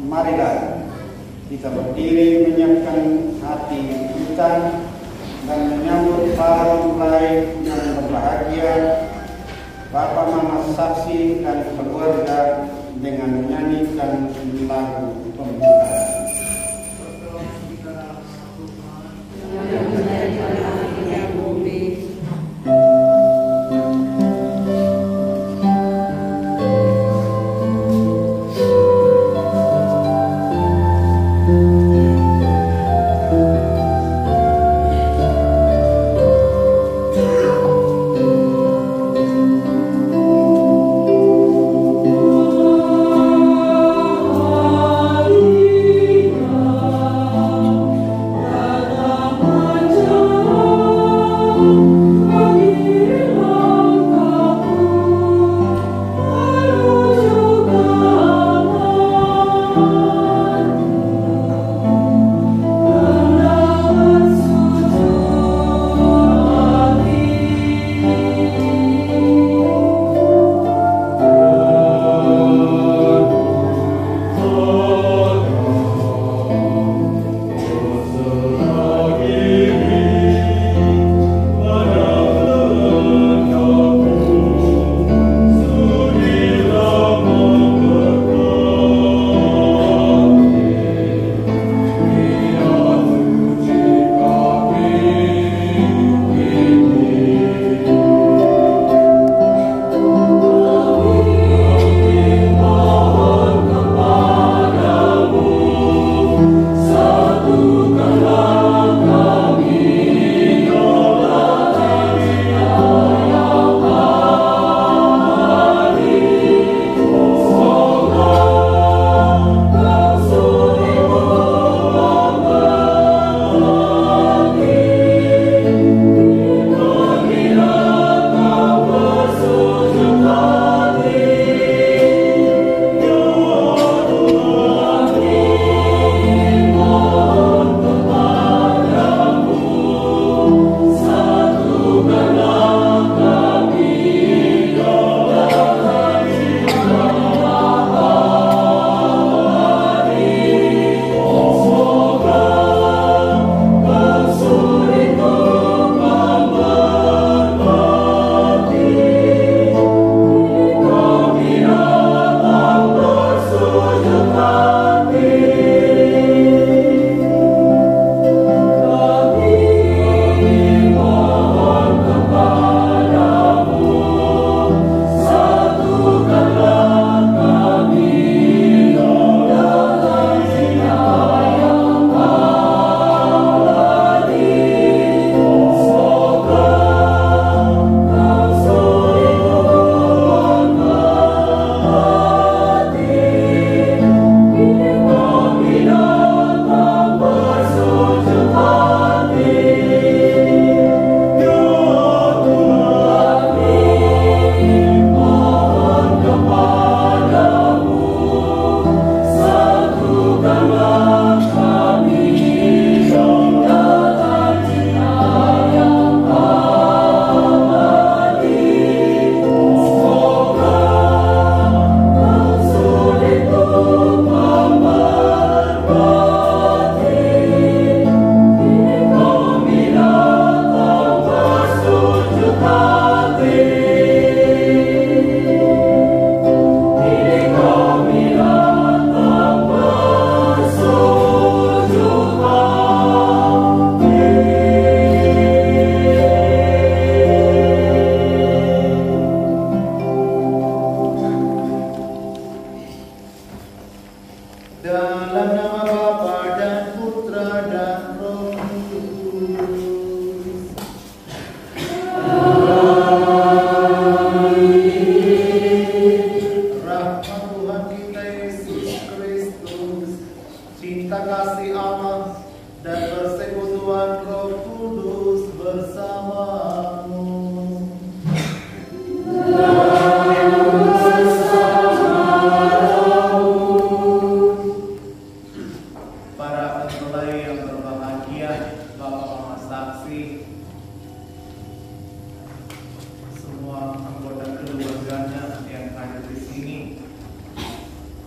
marilah kita berdiri menyiapkan hati kita dan menyambut para mempelai yang berbahagia, Bapak Mama Saksi dan keluarga dengan menyanyikan lagu pembukaan.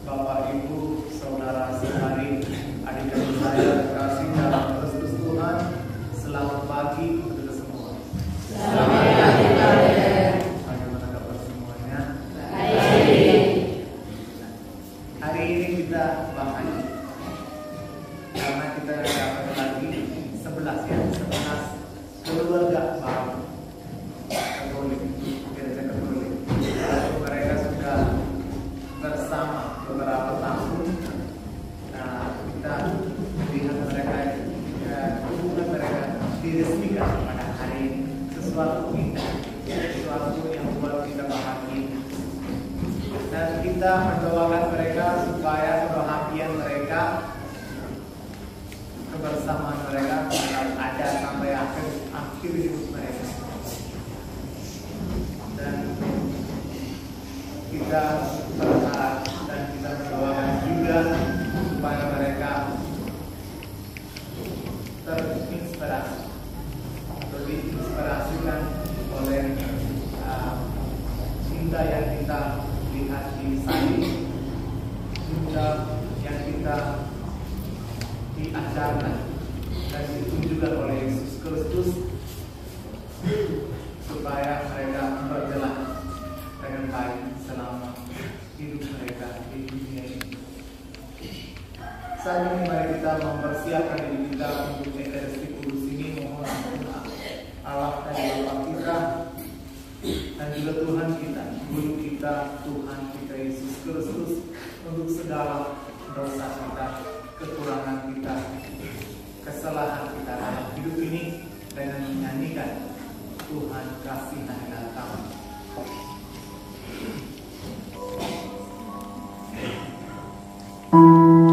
Bapak Ibu, saudara adik-adik saya kasih dalam Kristus Tuhan. Selamat pagi untuk kita semua. Selamat pagi, Brother. Bagaimana kabar semuanya? Baik. Hari ini kita bahagia karena kita dapat lagi 11 keluarga baru Katolik, gereja Katolik. Mereka sudah bersama beberapa tahun. Nah, kita lihat mereka, hubungan mereka diresmikan pada hari ini. Sesuatu indah, sesuatu yang membuat kita bahagia. Dan kita mendoakan mereka supaya kebahagiaan mereka, kebersamaan mereka ada sampai akhir hidup mereka. Dan kita berharap dan kita mendoakan juga supaya mereka terinspirasi, diinspirasikan oleh cinta yang kita lihat di salib, cinta yang kita diajarkan dan ditunjukkan oleh Yesus Kristus, supaya mereka berjalan dengan baik selama hidup mereka di dunia ini. Saat ini mari kita mempersiapkan diri kita untuk Ekaristi Kudus ini. Mohon Allah dan Bapa kita dan juga Tuhan kita, Guru kita, Tuhan kita Yesus Kristus, untuk segala dosa kita, kekurangan kita, kesalahan kita dalam hidup ini, dengan menyanyikan Tuhan kasihanilah kami. Thank you.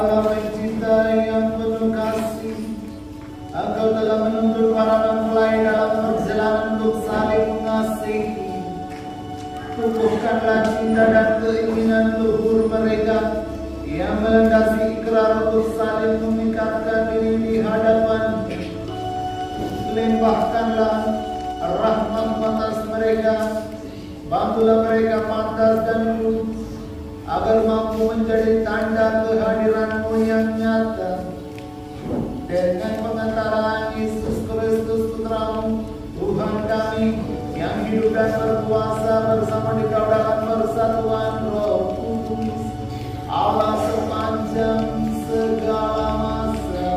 Allah mencintai yang penuh kasih. Engkau telah menuntun para mempelai dalam perjalanan untuk saling mengasihi. Tumbuhkanlah cinta dan keinginan luhur mereka yang melandasi ikrar untuk saling memikatkan diri di hadapan. Limpahkanlah rahmat atas mereka, bantulah mereka pantas dan lurus, agar mampu menjadi tanda kehadiran-Mu yang nyata. Dengan pengantaraan Yesus Kristus Putra-Mu, Tuhan kami, yang hidup dan berkuasa bersama Dikau dalam persatuan Roh Kudus, Allah sepanjang segala masa.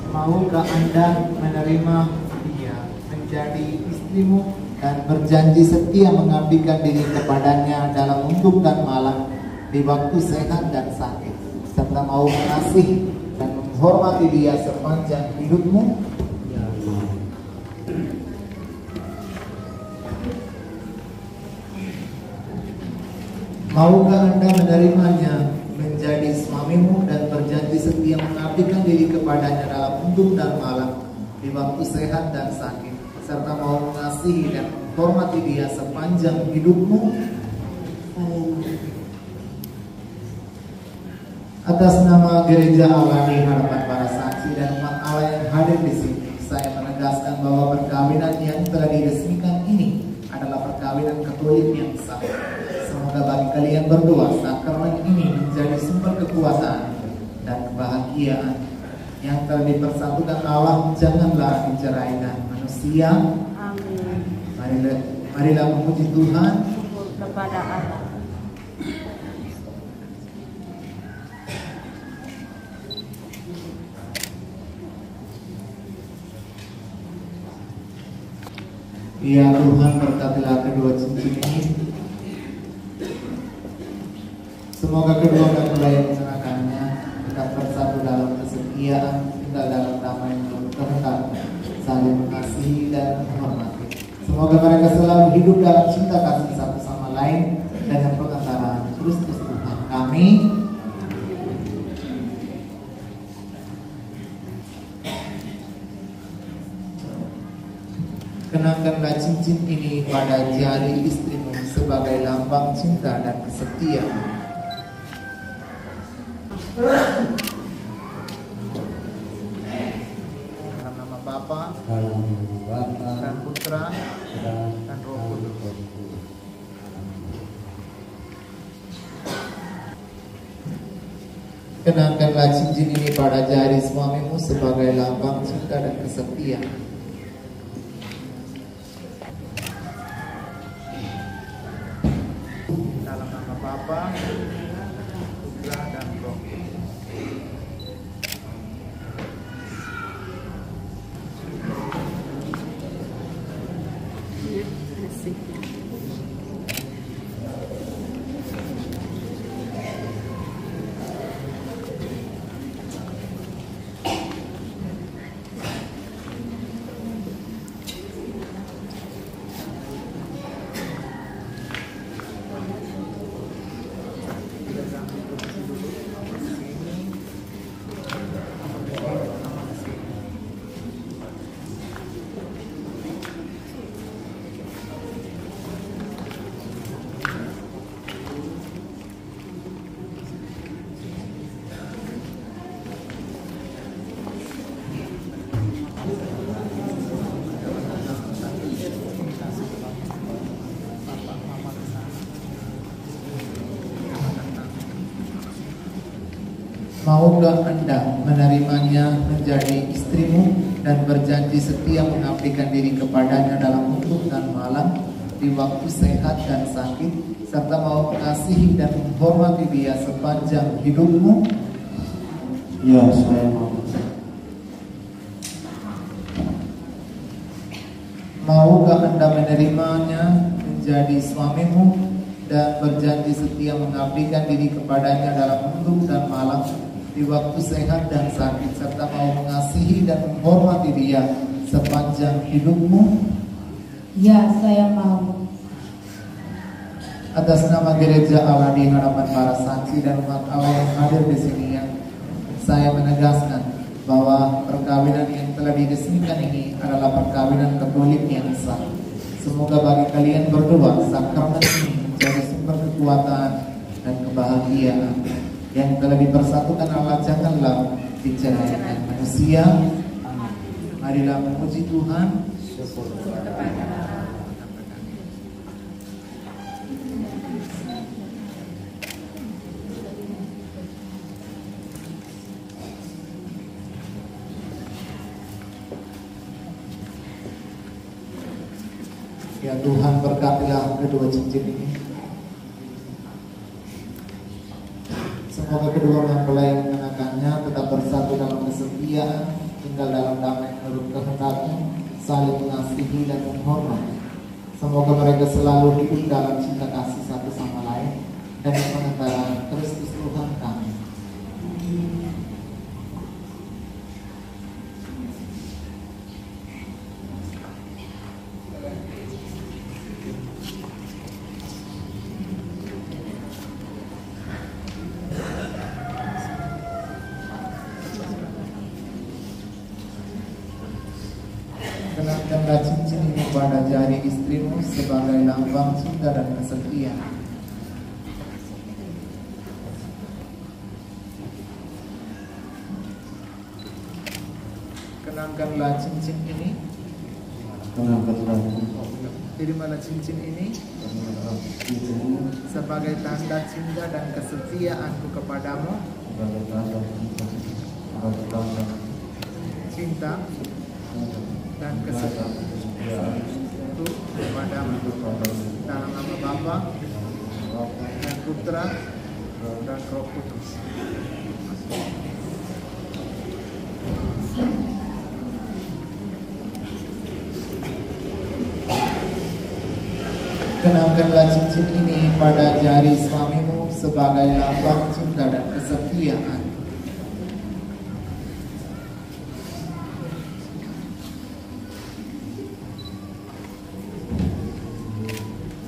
Maukah Anda menerima dia menjadi istrimu dan berjanji setia mengabdikan diri kepadanya dalam untung dan malang, di waktu sehat dan sakit, serta mau mengasihi dan menghormati dia sepanjang hidupmu? Maukah Anda menerimanya menjadi suamimu dan berjanji setia mengabdikan diri kepadanya dalam untung dan malang, di waktu sehat dan sakit, serta mau mengasihi dan menghormati dia sepanjang hidupmu? Atas nama Gereja Allah di hadapan para saksi dan umat Allah yang hadir di sini, saya menegaskan bahwa perkawinan yang telah diresmikan ini adalah perkawinan Katolik yang sah. Semoga bagi kalian berdua sakramen ini menjadi sumber kekuatan dan kebahagiaan. Yang telah dipersatukan Allah janganlah diceraikan manusia. Amin. Marilah memuji Tuhan. Syukur kepada Allah. Ya Tuhan, berkatilah kedua cincin ini. Semoga kedua mempelai mengenakannya tetap bersatu dalam kesetiaan, tinggal dalam damai menurut kehendak, saling mengasihi dan menghormati. Semoga mereka selalu hidup dalam cinta kasih satu sama lain dengan pengantaran Kristus Tuhan kami. Kenakanlah cincin ini pada jari istrimu sebagai lambang cinta dan kesetiaan. Dalam nama Bapa dan Putra dan Roh Kudus. Kenakanlah cincin ini pada jari suamimu sebagai lambang cinta dan kesetiaan. Dalam nama Bapa, Putra dan Roh Kudus. Maukah Anda menerimanya menjadi istrimu dan berjanji setia mengabdikan diri kepadanya dalam hidup dan malam, di waktu sehat dan sakit, serta mau mengasihi dan menghormati dia sepanjang hidupmu? Ya, saya mau. Maukah Anda menerimanya menjadi suamimu dan berjanji setia mengabdikan diri kepadanya dalam hidup dan malam, di waktu sehat dan sakit, serta mau mengasihi dan menghormati dia sepanjang hidupmu? Ya, saya mau. Atas nama Gereja Allah di hadapan para saksi dan umat Allah yang hadir di sini, saya menegaskan bahwa perkawinan yang telah diresmikan ini adalah perkawinan Katolik yang sah. Semoga bagi kalian berdua sakramen ini menjadi sumber kekuatan dan kebahagiaan. Yang telah dipersatukan Allah janganlah diceraikan manusia. Marilah memuji Tuhan. Ya Tuhan, berkatilah kedua cincin ini. Semoga kedua mempelai yang mengenakannya tetap bersatu dalam kesetiaan, tinggal dalam damai menurut kehendak-Mu, saling mengasihi dan menghormati. Semoga mereka selalu hidup dalam cinta kasih satu sama lain dan pengantaran Kristus Tuhan kami. Kenakanlah cincin ini pada jari istrimu sebagai lambang cinta dan kesetiaan. Kenakanlah cincin ini. Terimalah cincin ini sebagai tanda cinta dan kesetiaanku kepadamu. Cinta dan kesetiaan kepadamu dalam nama Bapa dan Putra dan Roh Kudus. Kenakanlah cincin ini pada jari suamimu sebagai lambang cinta dan kesetiaan.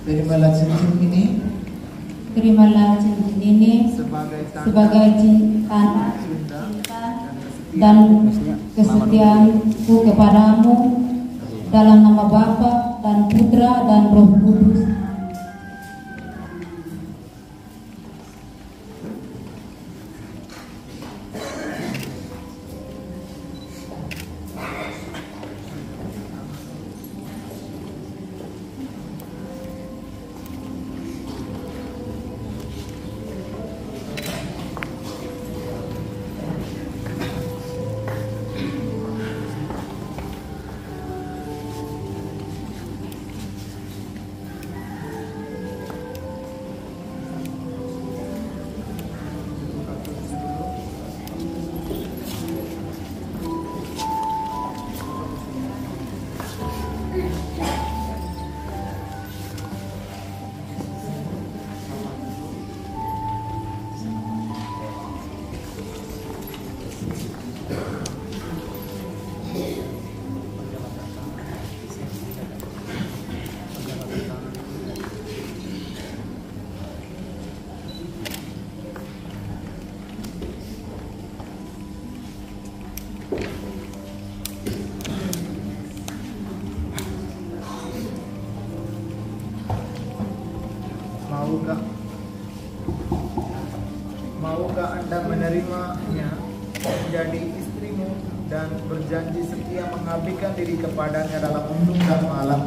Terimalah cincin ini. Terimalah cincin ini Sebagai sebagai cinta dan kesetiaanku kepadamu dalam nama Bapa dan Putra dan Roh Kudus. Maukah Anda menerimanya menjadi istrimu dan berjanji setia mengabdikan diri kepadanya dalam Undung dan malam,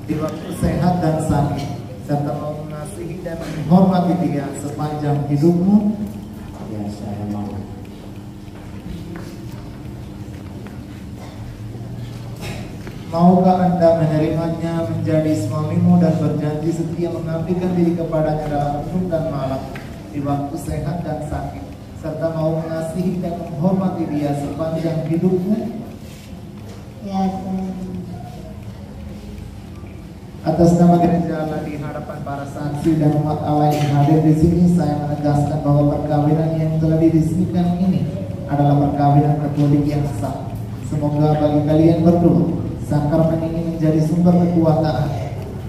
di waktu sehat dan sakit, serta mau mengasihi dan menghormati dia sepanjang hidupmu? Ya, saya mau. Maukah Anda menerimanya menjadi suamimu dan berjanji setia mengabdikan diri kepadanya dalam undung dan malam, di waktu sehat dan sakit, serta mau mengasihi dan menghormati dia sepanjang hidupmu? Ya, saya Atas nama Gereja Allah di hadapan para saksi dan umat Allah yang hadir di sini, saya menegaskan bahwa perkawinan yang telah diresmikan ini adalah perkawinan Katolik yang sah. Semoga bagi kalian berdua, sakramen ini menjadi sumber kekuatan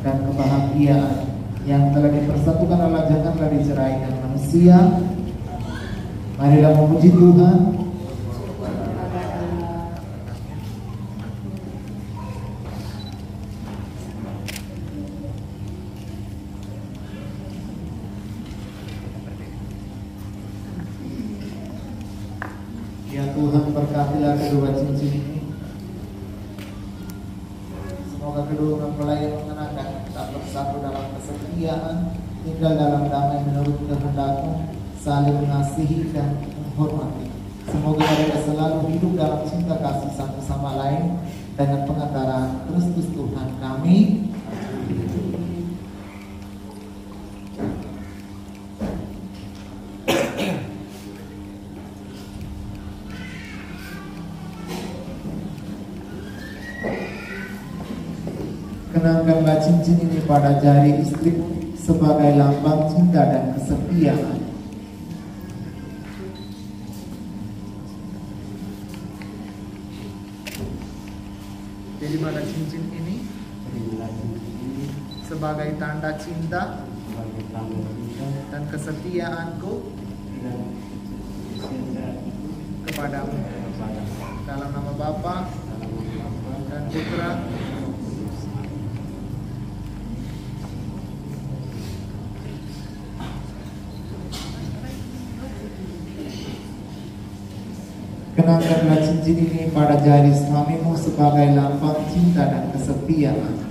dan kebahagiaan. Yang telah dipersatukan Allah janganlah diceraikan manusia. Marilah memuji Tuhan. Ya Tuhan, berkatilah kedua cincin ini. Semoga kedua mempelai yang mengenakan tak bersatu dalam kesetiaan, tinggal dalam damai menurut kehendak-Mu, saling mengasihi dan menghormati. Semoga mereka selalu hidup dalam cinta kasih satu sama lain dengan pengantaran Kristus Tuhan kami. Kenangkanlah cincin ini pada jari istrimu sebagai lambang cinta dan kesetiaan. Jadi pada cincin ini Berilah cincin ini sebagai tanda cinta sebagai tanda cinta dan kesetiaanku dan cinta kepadamu. kepada Dalam nama Bapa dalam nama Bapa dan Putra. Kenangkanlah cincin ini pada jari suamimu sebagai lambang cinta dan kesetiaan.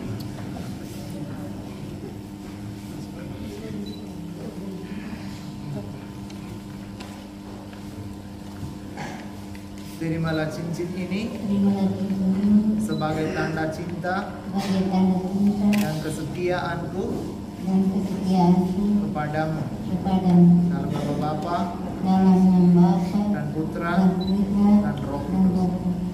Terimalah cincin ini terimalah cincin ini sebagai tanda cinta sebagai tanda cinta dan kesetiaanku dan kesetiaanku kepadamu. kepadamu. Dalam nama Bapa Dalam nama Bapa dan Putra dan Putra dan Roh dan Kudus. Roh Kudus.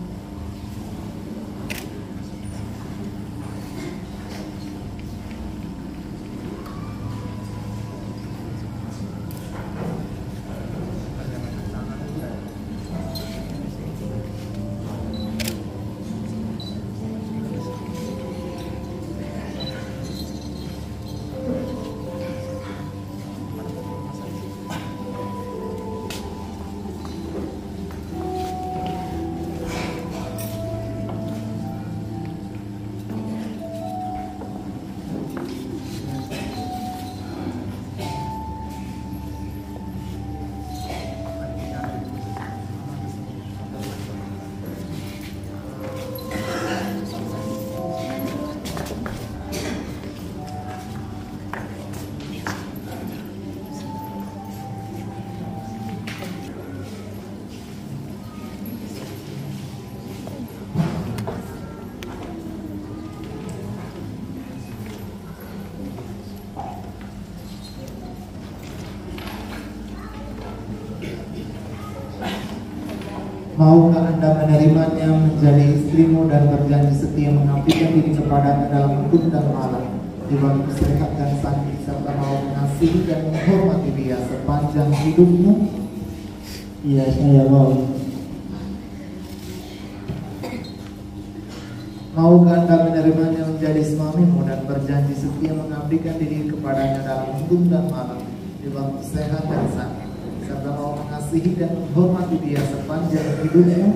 Maukah Anda menerimanya menjadi istrimu dan berjanji setia mengabdikan diri kepadanya dalam hidup dan malam, di waktu sehat dan sakit, serta mau mengasihi dan menghormati dia sepanjang hidupmu? Iya, saya mau. Maukah Anda menerimanya menjadi suamimu dan berjanji setia mengabdikan diri kepadanya dalam hidup dan malam, di waktu sehat dan sakit, serta mau mengasihi dan menghormati dia sepanjang hidupmu?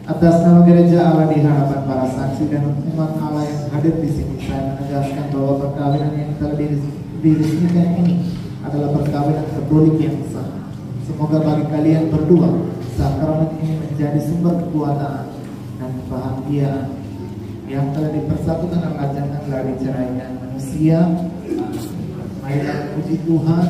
Atas nama Gereja Allah di hadapan para saksi dan umat Allah yang hadir di sini, saya menegaskan bahwa perkawinan yang telah diresmikan ini adalah perkawinan Katolik yang sah. Semoga bagi kalian berdua sakramen ini menjadi sumber kekuatan dan kebahagiaan. Yang telah dipersatukan Allah janganlah diceraikan manusia. Marilah puji Tuhan.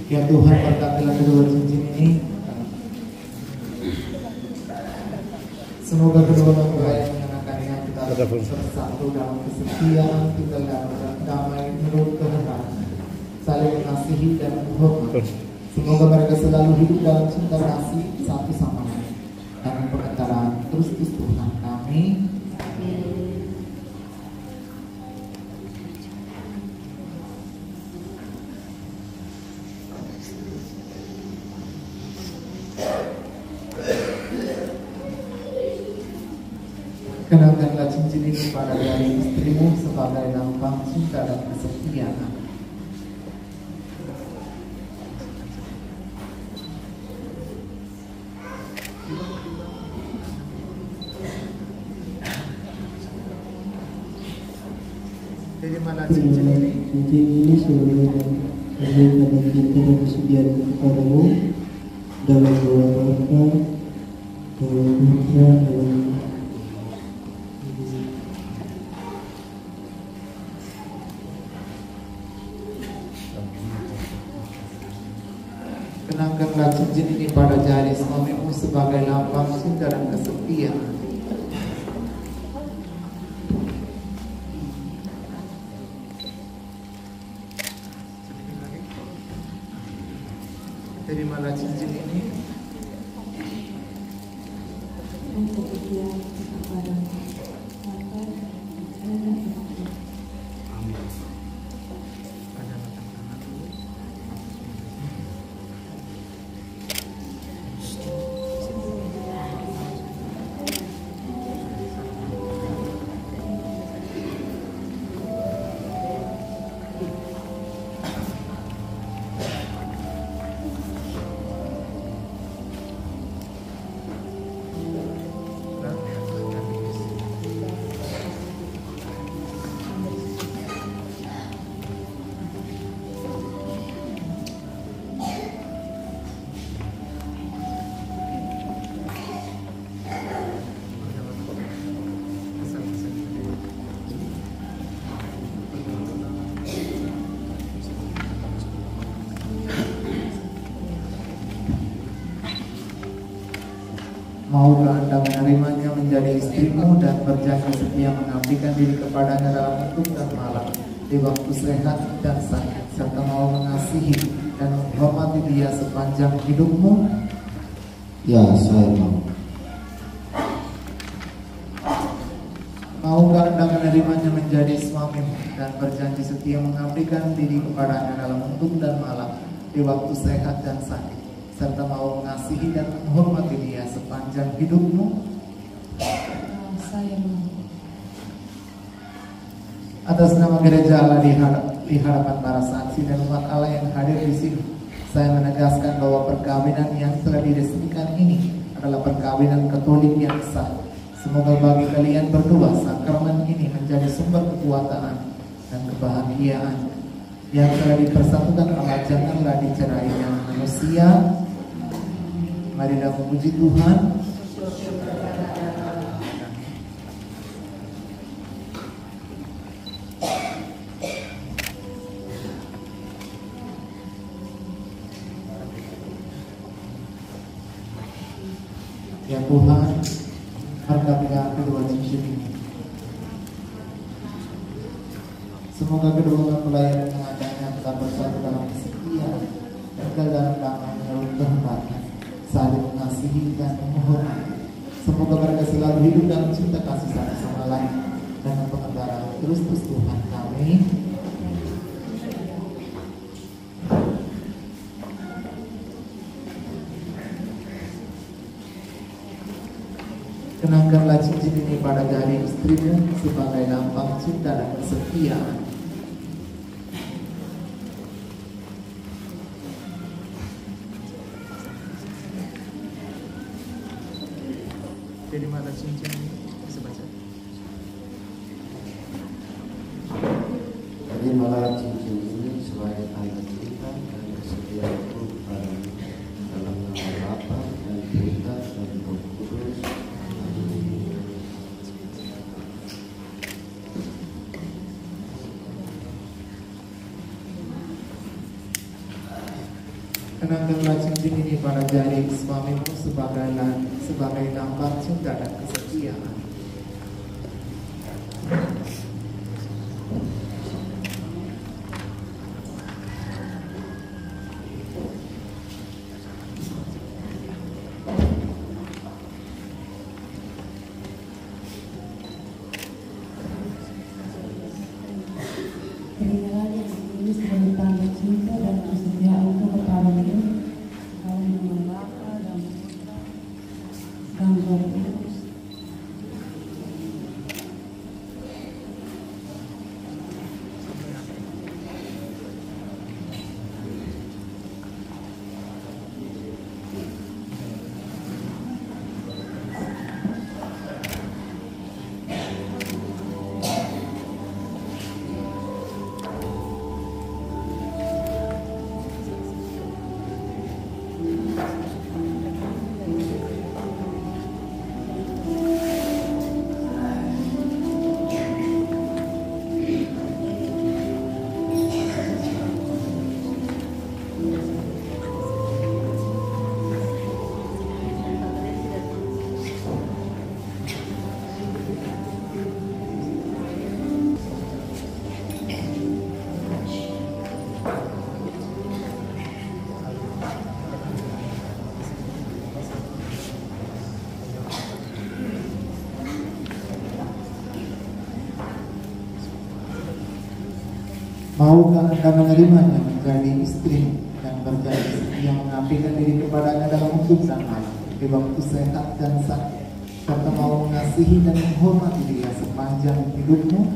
Ya Tuhan, berkatilah kedua cincin ini. Semoga kedua mempelai yang mengenakannya kita bersatu dalam kesetiaan, kita dalam damai menurut kehendak, saling mengasihi dan menghormati. Semoga mereka selalu hidup dalam cinta kasih satu sama lain dan pengantaran Kristus Tuhan kami. Kenakanlah cincin ini pada jari istrimu sebagai lambang cinta dan kesetiaan. Jadi mana cincin ini? Cincin ini sebagai tanda cinta dan kesetiaan kepadamu dalam doa Bapa, doa Putra, dalam Kenangkanlah cincin ini pada jari suamimu sebagai lambang cinta dan kesetiaan. Terimalah cincin ini. Untuk dia kepada Bapa dan Putra. Maukah Anda menerimanya menjadi istrimu dan berjanji setia mengabdikan diri kepadanya dalam hidup dan malam, di waktu sehat dan sakit, serta mau mengasihi dan menghormati dia sepanjang hidupmu? Ya, saya mau. Maukah Anda menerimanya menjadi suamimu dan berjanji setia mengabdikan diri kepadanya dalam hidup dan malam, di waktu sehat dan sakit, serta mau mengasihi dan menghormati dia sepanjang hidupmu? Saya mau. Atas nama Gereja Allah di hadapan para saksi dan umat Allah yang hadir di sini, saya menegaskan bahwa perkawinan yang telah diresmikan ini adalah perkawinan Katolik yang sah. Semoga bagi kalian berdua sakramen ini menjadi sumber kekuatan dan kebahagiaan. Yang telah dipersatukan Allah janganlah diceraikan manusia. Marilah memuji Tuhan. Ya Tuhan, berkatilah kedua cincin ini. Semoga kedua mempelai dan pengantinnya tetap bersatu dalam kesetiaan, tinggal dalam damai melalui kehendak, saling mengasihi dan menghormati. Semoga mereka selalu hidup dalam cinta kasih satu sama lain dan pengendara Kristus Tuhan kami. Kenakanlah cincin ini pada jari istrimu sebagai lambang cinta dan kesetiaan. Jadi mata cincin ini bisa baca. Terimalah cincin ini sebagai tanda cinta dan kesetiaanku padamu dalam nama Bapa dan Putra dan Roh Kudus. Kenakanlah cincin ini pada jari suamimu sebagai lambang cinta dan kesetiaan. Terimalah ini sebagai tanda cinta dan kesetiaanku kepadamu dalam nama Bapa dan Putra dan Roh Kudus. Maukah Anda menerimanya menjadi istri dan berjanji setia mengabdikan diri kepadanya dalam hidup dan mati di waktu sehat dan sakit, serta mau mengasihi dan menghormati dia sepanjang hidupmu?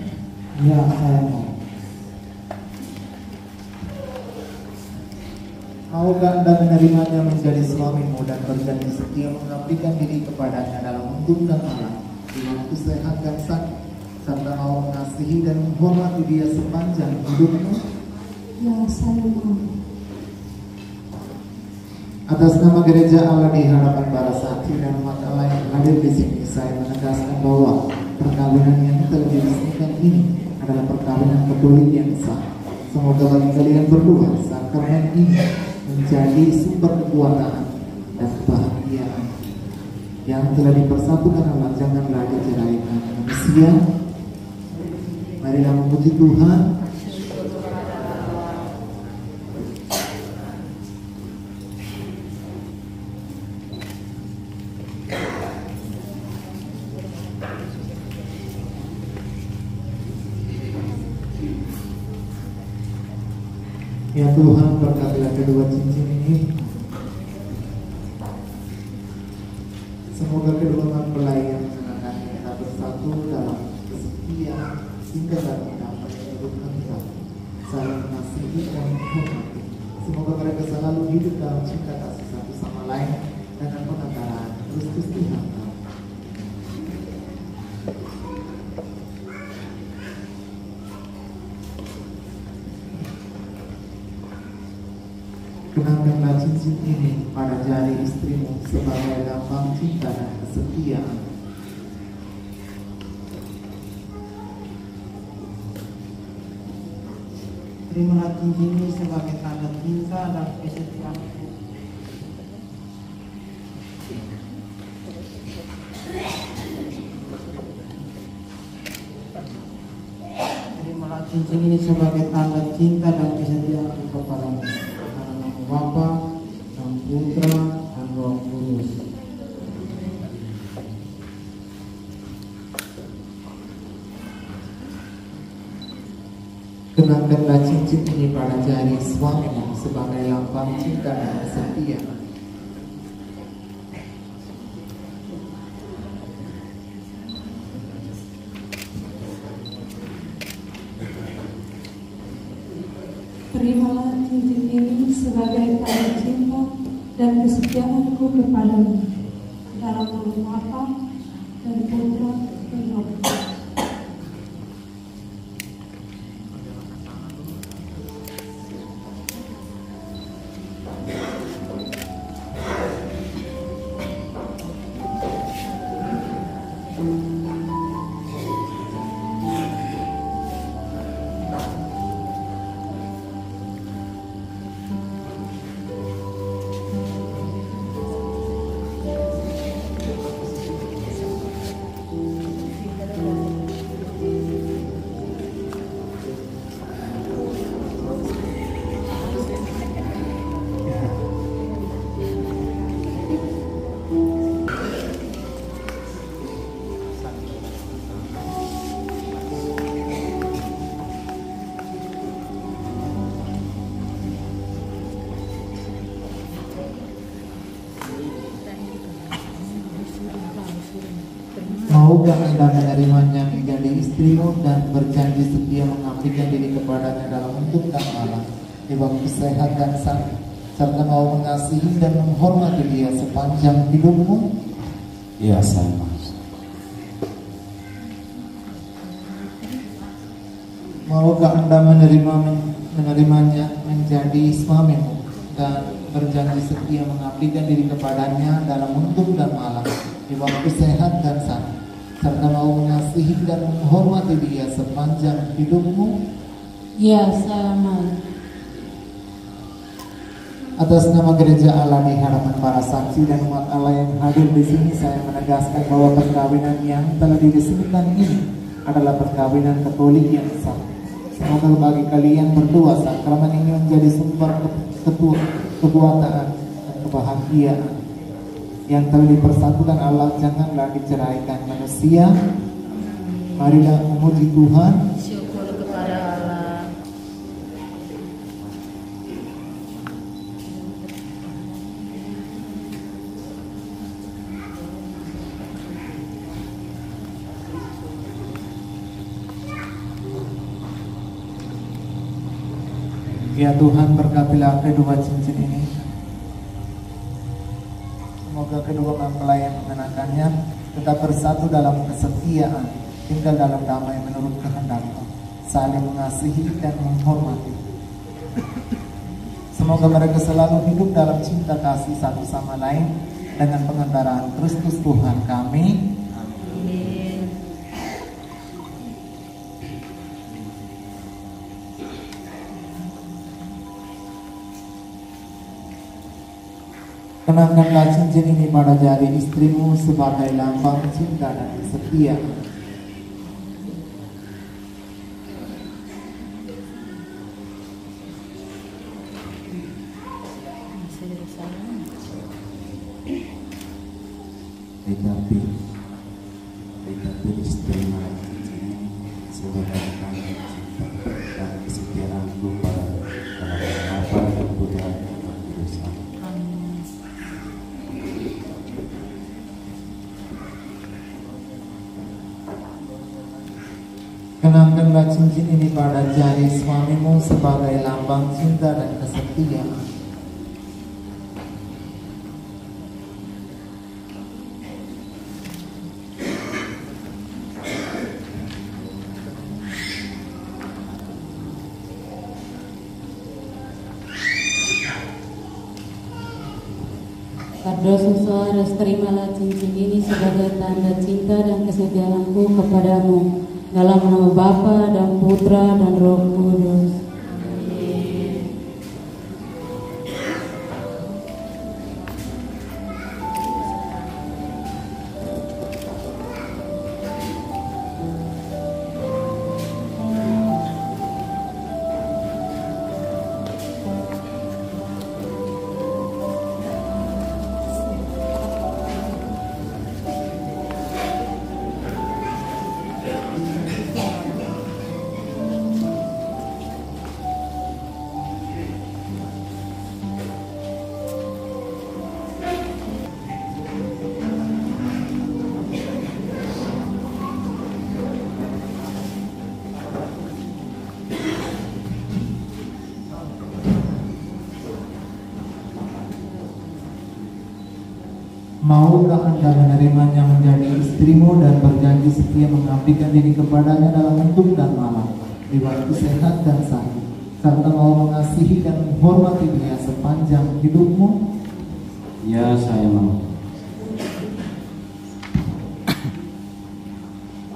Ya, saya mau. Maukah Anda menerimanya menjadi suamimu dan berjanji setia mengabdikan diri kepadanya dalam hidup dan mati di waktu sehat dan sakit, serta mau mengasihi dan menghormati dia sepanjang hidupmu? Ya, saya mau. Atas nama Gereja Allah di hadapan para saksi dan umat Allah yang hadir di sini, saya menegaskan bahwa perkawinan yang telah diresmikan ini adalah perkawinan Katolik yang sah. Semoga bagi kalian berdua sakramen ini menjadi sumber kekuatan dan kebahagiaan. Yang telah dipersatukan Allah janganlah diceraikan manusia. Marilah memuji Tuhan. Ya Tuhan, berkatilah kedua cincin ini. Semoga kedua mempelai yang mengenakannya kita bersatu dalam kesetiaan hingga dalam damai hidup kita, saling mengasihi dan menghormati. Semoga mereka selalu hidup dalam cinta kasih satu sama lain dengan pengantaran Kristus Tuhan. Kenakanlah cincin ini pada jari istrimu sebagai lambang cinta dan kesetiaan. Terimalah cincin ini sebagai tanda cinta dan kesetiaanku. cincin ini sebagai tanda cinta dan kesetiaanku kepadamu. Dalam nama Bapa dan Putra dan Roh Kudus. Kenakanlah cincin ini pada jari suamimu sebagai lambang cinta dan setia. Terimalah cincin ini sebagai tanda cinta dan kesetiaanku kepadamu. Dalam nama Bapa dan Putra dan Roh Kudus. Maukah Anda menerimanya menjadi istrimu dan berjanji setia mengabdikan diri kepadanya dalam untuk dan malam di waktu sehat dan sakit, serta mau mengasihi dan menghormati dia sepanjang hidupmu? Ya, saya mau. Maukah Anda menerimanya menjadi suamimu dan berjanji setia mengabdikan diri kepadanya dalam untuk dan malam di waktu sehat dan sakit, serta mau mengasihi dan menghormati dia sepanjang hidupmu? Ya, saya mau. Atas nama Gereja Allah di hadapan para saksi dan umat Allah yang hadir di sini, saya menegaskan bahwa perkawinan yang telah diresmikan ini adalah perkawinan Katolik yang sah. Semoga bagi kalian berdua sakramen ini menjadi sumber kekuatan dan kebahagiaan yang telah dipersatukan Allah, janganlah diceraikan manusia. Marilah memuji Tuhan. Syukur kepada Allah. Ya Tuhan, berkatilah kedua cincin ini. Semoga kedua mempelai yang mengenakannya tetap bersatu dalam kesetiaan, tinggal dalam damai menurut kehendak-Mu, saling mengasihi dan menghormati. Semoga mereka selalu hidup dalam cinta kasih satu sama lain dengan pengendaraan Kristus Tuhan kami. Amin. Kenakanlah cincin ini pada jari istrimu sebagai lambang cinta dan kesetiaan. Tetapi istimewa cincin ini sebagai tanda cinta dan kesetiaanku pada dalam Bapa dan Putra dan Roh Kudus. Kenakanlah cincin ini pada jari suamimu sebagai lambang cinta dan kesetiaan. Kardo Susares, terimalah cincin ini sebagai tanda cinta dan kesetiaanku kepadamu. Dalam nama Bapa dan Putra dan Roh Kudus. Amin. Maukah Anda menerimanya menjadi istrimu dan berjanji setia mengabdikan diri kepadanya dalam hidup dan malam, di waktu sehat dan sakit, serta mau mengasihi dan menghormati dia sepanjang hidupmu? Ya, saya mau.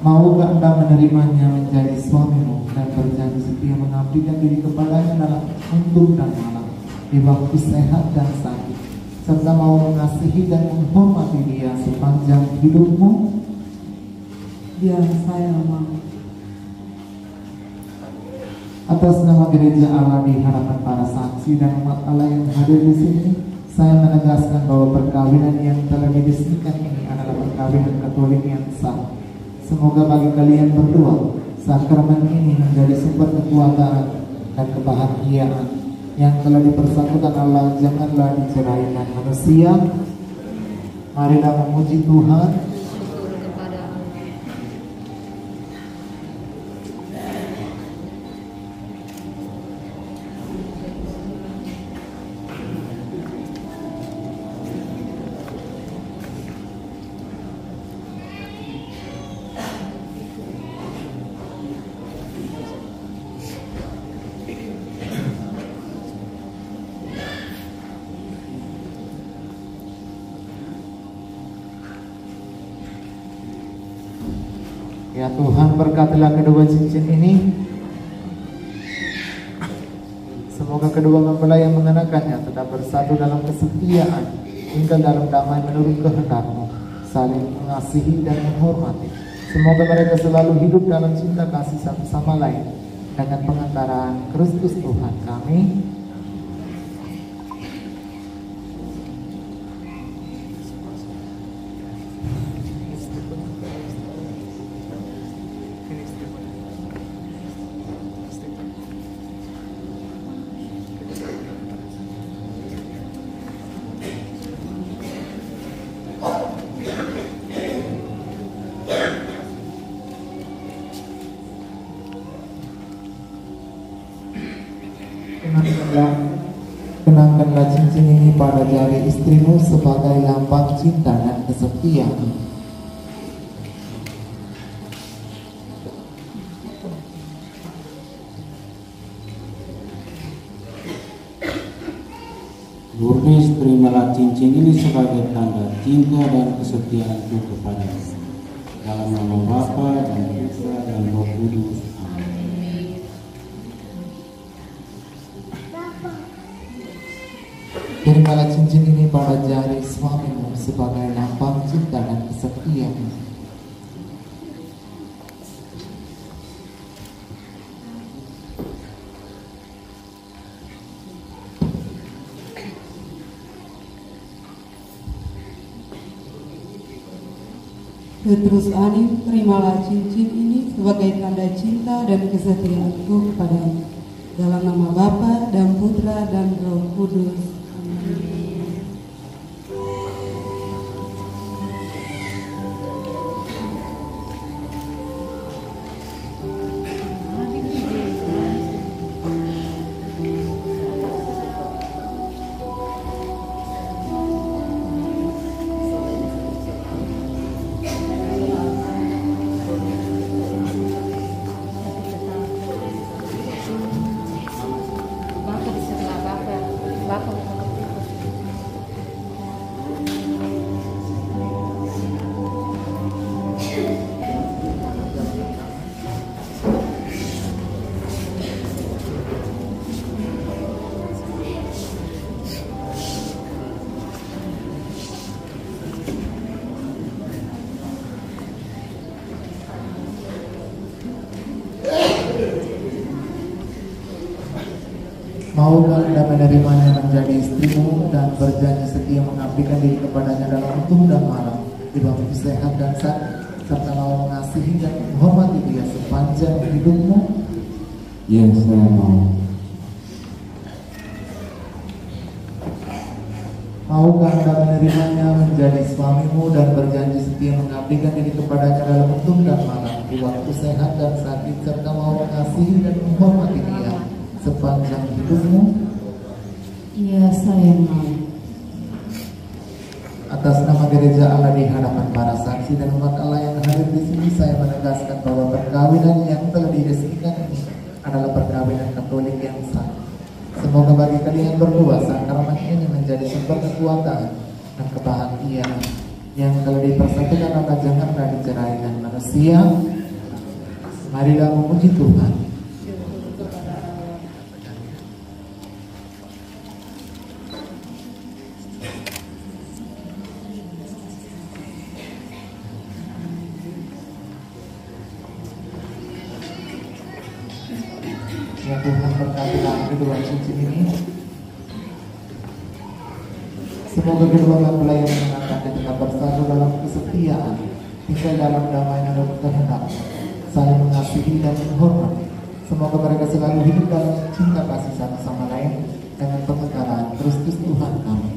Maukah Anda menerimanya menjadi suamimu dan berjanji setia mengabdikan diri kepadanya dalam hidup dan malam, di waktu sehat dan sakit, serta mau mengasihi dan menghormati dia sepanjang hidupmu? Ya, saya mau. Atas nama Gereja Allah di hadapan para saksi dan umat Allah yang hadir di sini, saya menegaskan bahwa perkawinan yang telah diresmikan ini adalah perkawinan Katolik yang sah. Semoga bagi kalian berdua, sakramen ini menjadi sumber kekuatan dan kebahagiaan yang telah dipersatukan Allah. Janganlah diceraikan manusia. Marilah memuji Tuhan. Ya Tuhan, berkatilah kedua cincin ini. Semoga kedua mempelai yang mengenakannya tetap bersatu dalam kesetiaan hingga dalam damai menurut kehendak-Mu, saling mengasihi dan menghormati. Semoga mereka selalu hidup dalam cinta kasih satu sama lain dengan pengantaran Kristus Tuhan kami. Kenangkanlah cincin ini pada jari istrimu sebagai lambang cinta dan kesetiaan. Lourdes, terimalah cincin ini sebagai tanda cinta dan kesetiaanku kepadamu. Dalam nama Bapa dan Putra dan Roh Kudus. Terimalah cincin ini pada jari suamimu sebagai lambang cinta dan kesetiaan. Petrus Anif, terimalah cincin ini sebagai tanda cinta dan kesetiaanku kepadamu. Dalam nama Bapa dan Putra dan Roh Kudus. Maukah Anda menerimanya menjadi istrimu dan berjanji setia mengabdikan diri kepadanya dalam hidup dan malam, di waktu sehat dan sakit, serta mau mengasihi dan menghormati dia sepanjang hidupmu? Ya, saya mau. Maukah Anda menerimanya menjadi suamimu dan berjanji setia mengabdikan diri kepadanya dalam hidup dan malam, di waktu sehat dan sakit, serta mau mengasihi dan menghormati dia sepanjang hidupmu? Ya, saya mau. Atas nama gereja Allah di hadapan para saksi dan umat Allah yang hadir di sini, saya menegaskan bahwa perkawinan yang telah diresmikan ini adalah perkawinan Katolik yang sah. Semoga bagi kalian berdua sakramen ini menjadi sumber kekuatan dan kebahagiaan yang telah dipersatukan Allah jangan pernah diceraikan manusia. Marilah memuji Tuhan. Ya Tuhan, berkatilah kedua cincin ini. Semoga kedua mempelai yang menangkapnya tetap bersatu dalam kesetiaan, tinggal dalam damai dan kehendak, saling mengasihi dan menghormati. Semoga mereka selalu hidup dalam cinta kasih satu sama lain dengan pengenalan Kristus Tuhan kami.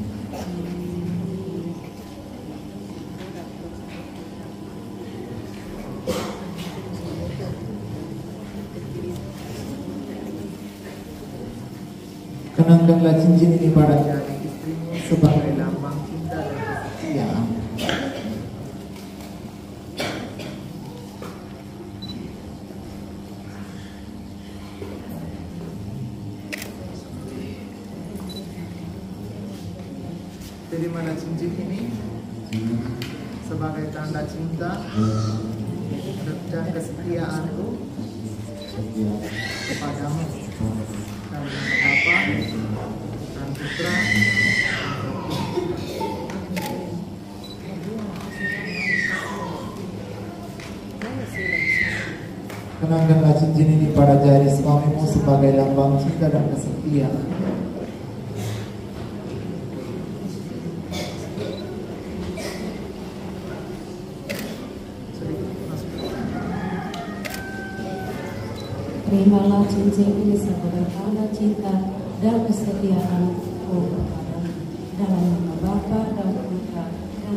Kenangkanlah cincin ini pada jari istrimu sebagai lambang cinta dan kesetiaan. Terimalah cincin ini sebagai tanda cinta dan kesetiaanku kepadamu. Dalam nama Bapa dan Putra kenangkanlah cincin ini pada jari suamimu sebagai lambang cinta dan kesetiaan. Terimalah cincin ini sebagai tanda cinta dan kesetiaanku kepadamu. Dalam nama Bapa dan Putra dan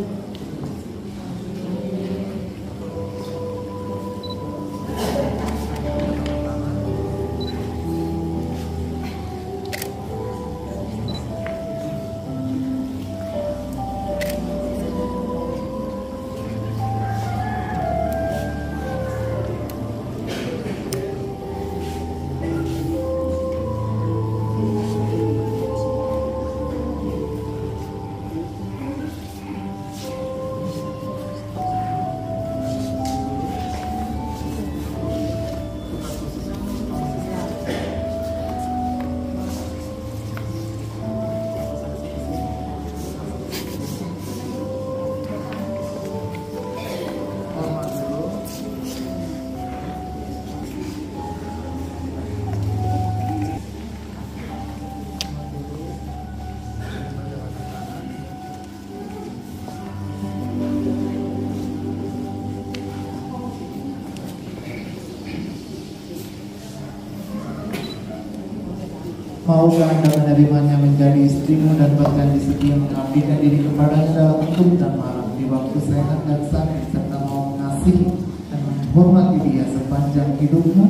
Maukah Anda menerimanya menjadi istrimu dan berjanji setia mengabdikan diri kepadanya dalam hidup dan malam di waktu sehat dan sakit, serta mau mengasihi dan menghormati dia sepanjang hidupmu?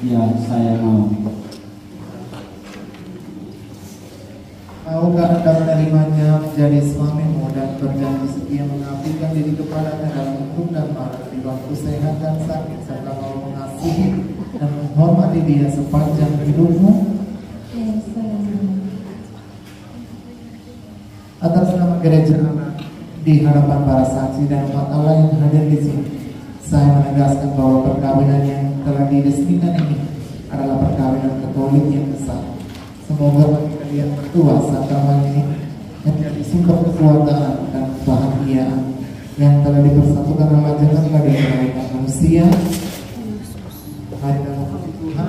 Ya, saya mau. Maukah Anda menerimanya menjadi suamimu dan berjanji setia mengabdikan diri kepadanya dalam hidup dan malam di waktu sehat dan sakit, serta mau mengasihi dan menghormati dia sepanjang hidupmu? Atas nama gereja Allah di hadapan para saksi dan umat Allah yang hadir di sini, saya menegaskan bahwa perkawinan yang telah diresmikan ini adalah perkawinan Katolik yang sah. Semoga bagi kalian berdua sakramen ini menjadi sumber kekuatan dan kebahagiaan yang telah dipersatukan Allah jangan pada kebaikan manusia. Marilah memuji Tuhan.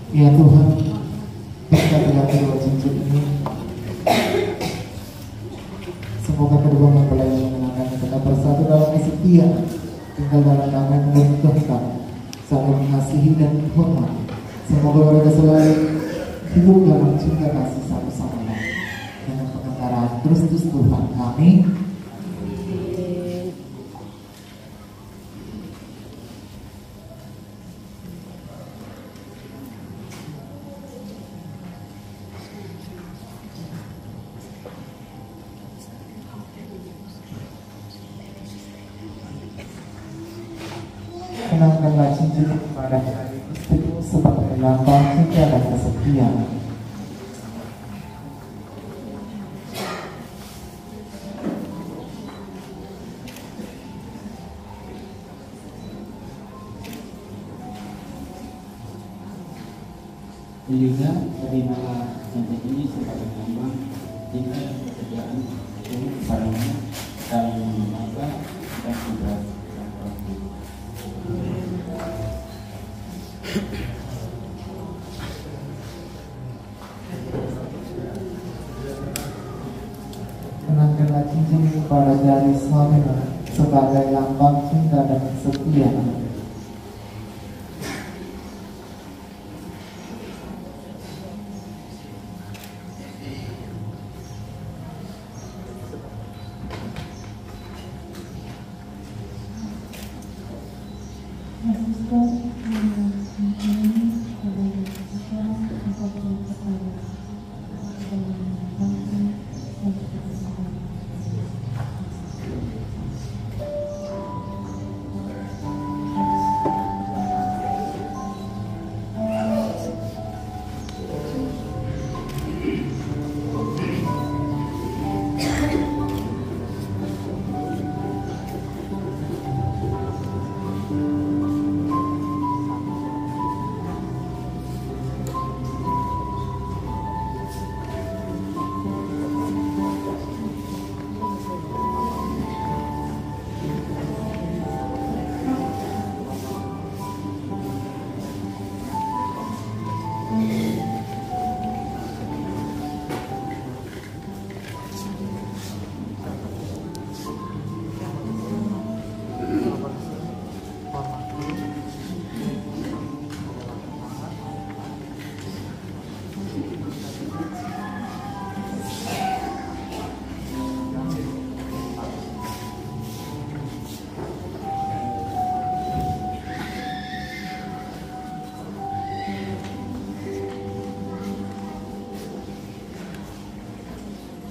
Ya Tuhan, berkatilah kedua cincin ini. Semoga kedua mempelai yang mengenakannya tetap bersatu dalam kesetiaan, tinggal dalam damai dan kehendak, saling mengasihi dan menghormati. Semoga mereka selalu hidup dalam cinta kasih satu sama lain dengan pengantaran Kristus Tuhan kami. Kenakanlah cincin pada jari istrimu sebagai lambang cinta dan kesetiaan. Juga terimalah cincin ini sebagai lambang cinta dan kesetiaan kepadamu dalam nama Bapa dan Putra dan Roh Kudus. Kenakanlah cincin pada jari suamimu sebagai lambang cinta dan kesetiaan.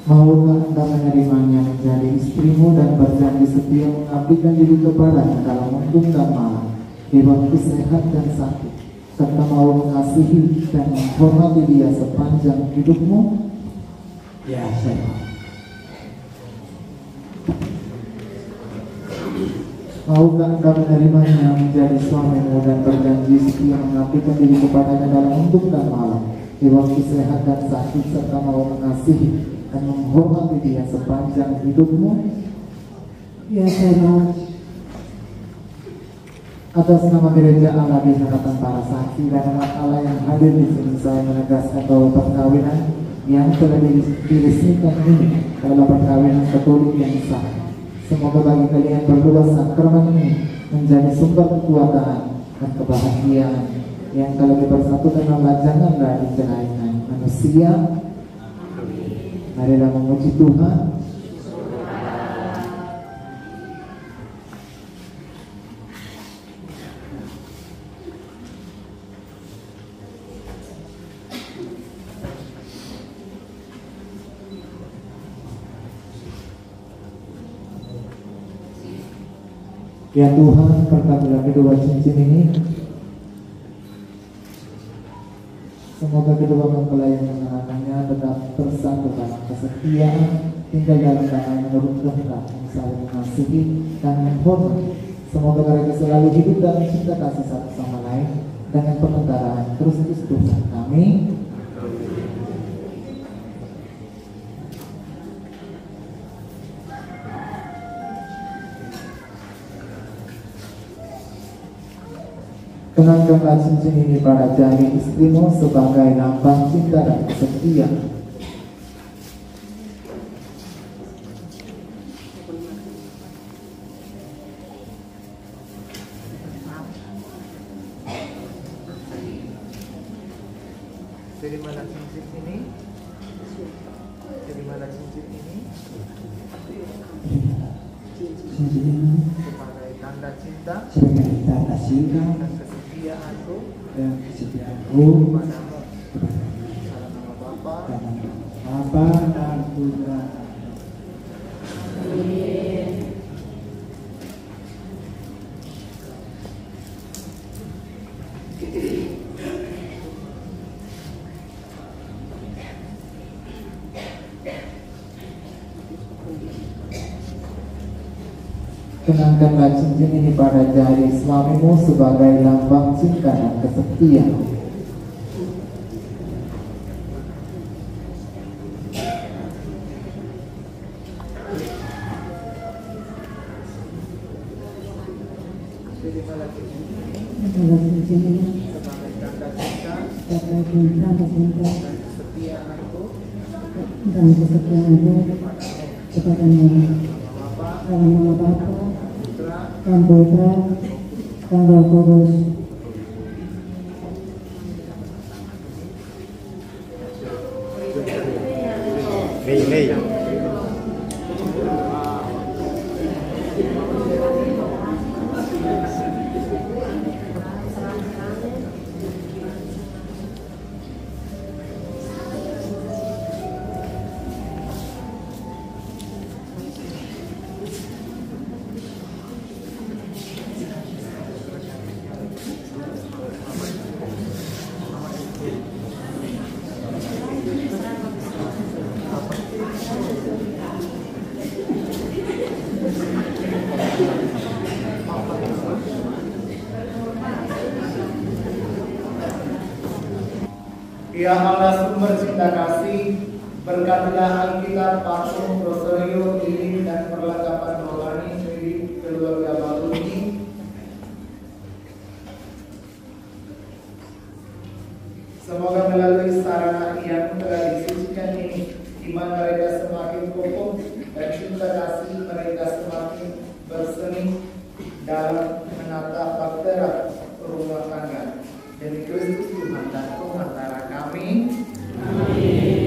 Maukah Anda menerimanya menjadi istrimu dan berjanji setia mengabdikan diri kepadanya dalam mendung dan malam, di waktu sehat dan sakit, serta mau mengasihi dan menghormati dia sepanjang hidupmu? Ya, saya. Maukah Anda menerimanya menjadi suamimu dan berjanji setia mengabdikan diri kepadanya dalam mendung dan malam, di waktu sehat dan sakit, serta mau mengasihi dan menghormati dia sepanjang hidupmu? Ya, saya. Atas nama gereja Allah di hadapan para saksi dan umat Allah yang hadir di sini, saya menegaskan bahwa perkawinan yang telah diresmikan ini adalah perkawinan Katolik yang sah. Semoga bagi kalian berdua sakramen ini menjadi sumber kekuatan dan kebahagiaan yang kalau dipersatukan Allah janganlah diceraikan manusia. Marilah memuji Tuhan. Ya Tuhan, berkatilah kedua cincin ini. Semoga kedua mempelai yang mengenakannya tetap bersatu dalam kesetiaan, tinggal dalam damai menurut kehendak, saling mengasihi dan menghormati. Semoga mereka selalu hidup dalam cinta kasih satu sama lain dengan pengendaraan Kristus Tuhan kami. Kenakanlah cincin ini pada jari istrimu sebagai lambang cinta dan kesetiaan. Terimalah cincin ini. Terimalah cincin ini Cincin ini sebagai tanda cinta sebagai tanda cinta dan kesetiaanku dan kesetiaanku kepadamu. Dalam nama Bapa dalam nama Bapa dan Putra. Kenakanlah cincin ini pada jari suamimu sebagai lambang cinta dan kesetiaan. Adalah cincin ini sebagai tanda cinta sebagai cinta dan kesetiaanku dan kesetiaanku kepadamu. Dalam nama Bapa dan Putra dan Roh Kudus. Ya Allah sumber cinta kasih, berkatilah Alkitab, parfum, rosario, lilin, dan perlengkapan rohani milik keluarga baru ini. Semoga melalui sarana yang telah disucikan ini, iman mereka semakin kokoh dan cinta kasih mereka semakin berseni dalam menata bahtera rumah tangga. Demi Kristus Tuhan dan pengantara kami. Amin.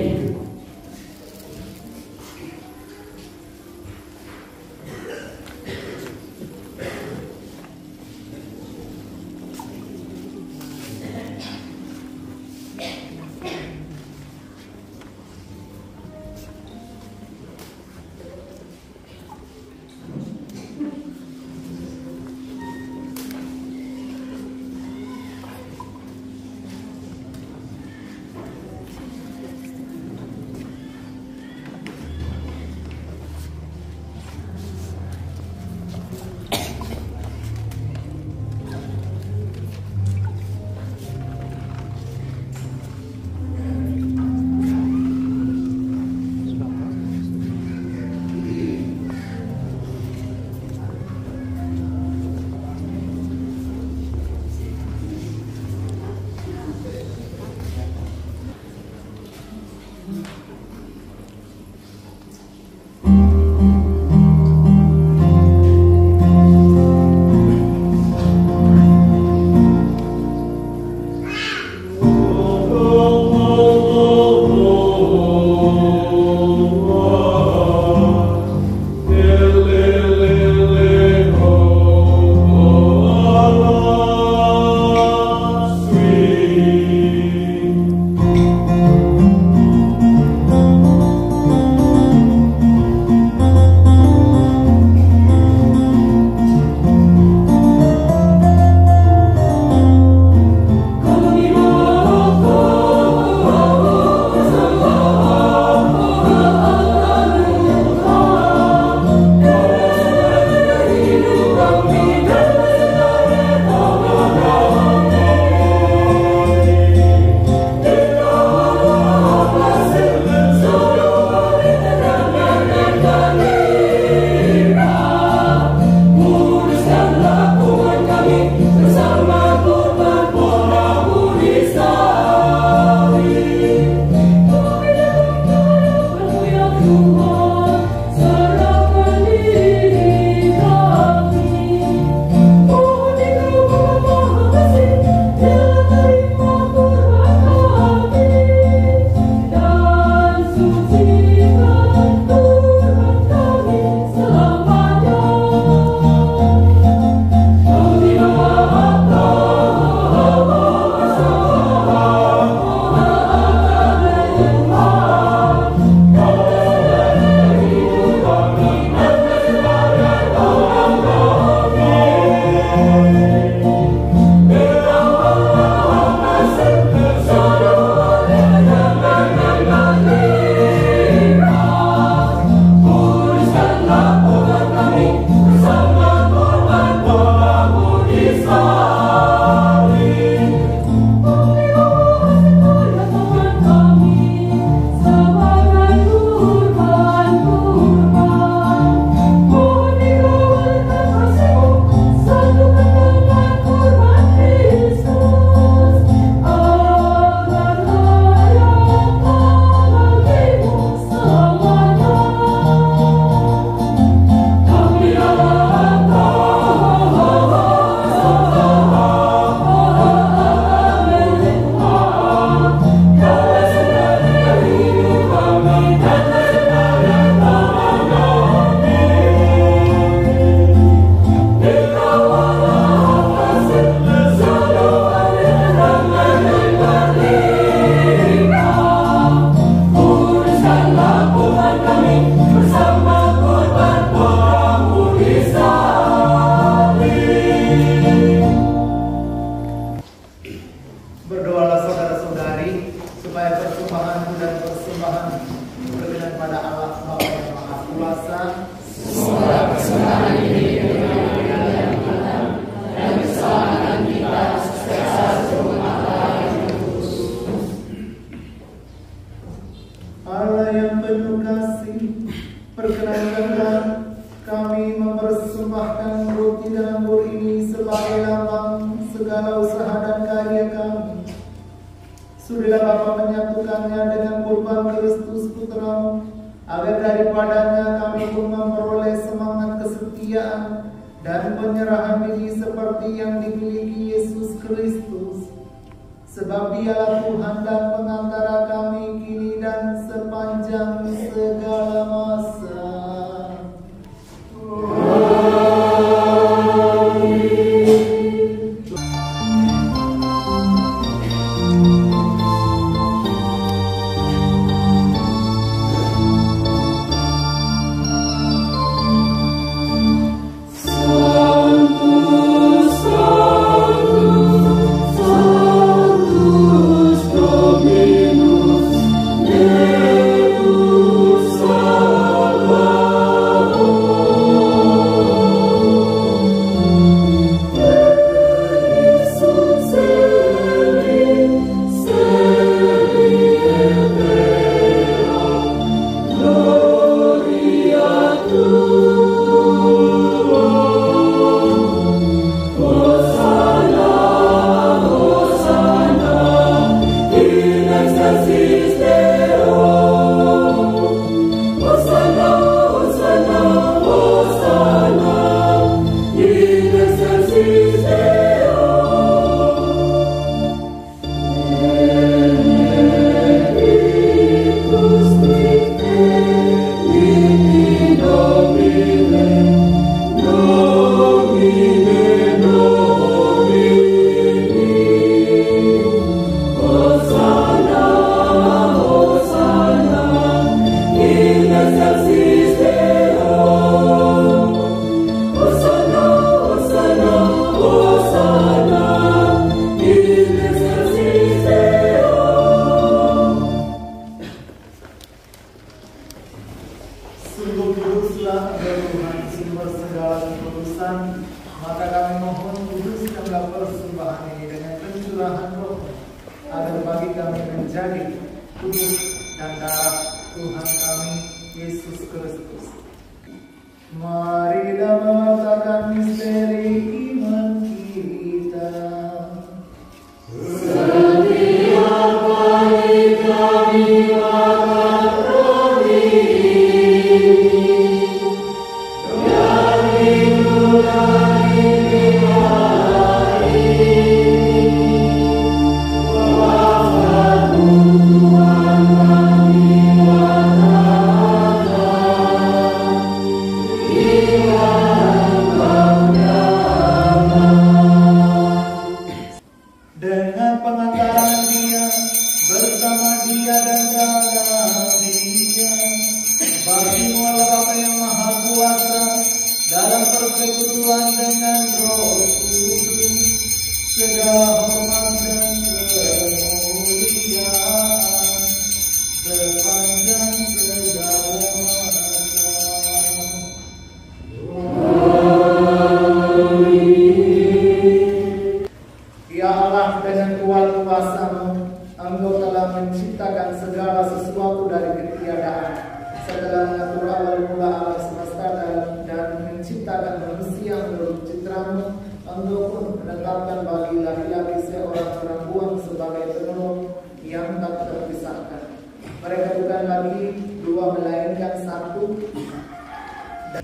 segala usaha dan karya kami. Sudilah Bapa menyatukannya dengan kurban Kristus Putra-Mu, agar daripadanya kami pun memperoleh semangat kesetiaan dan penyerahan diri seperti yang dimiliki Yesus Kristus. Sebab Dialah Tuhan dan pengantara kami kini dan sepanjang segala masa.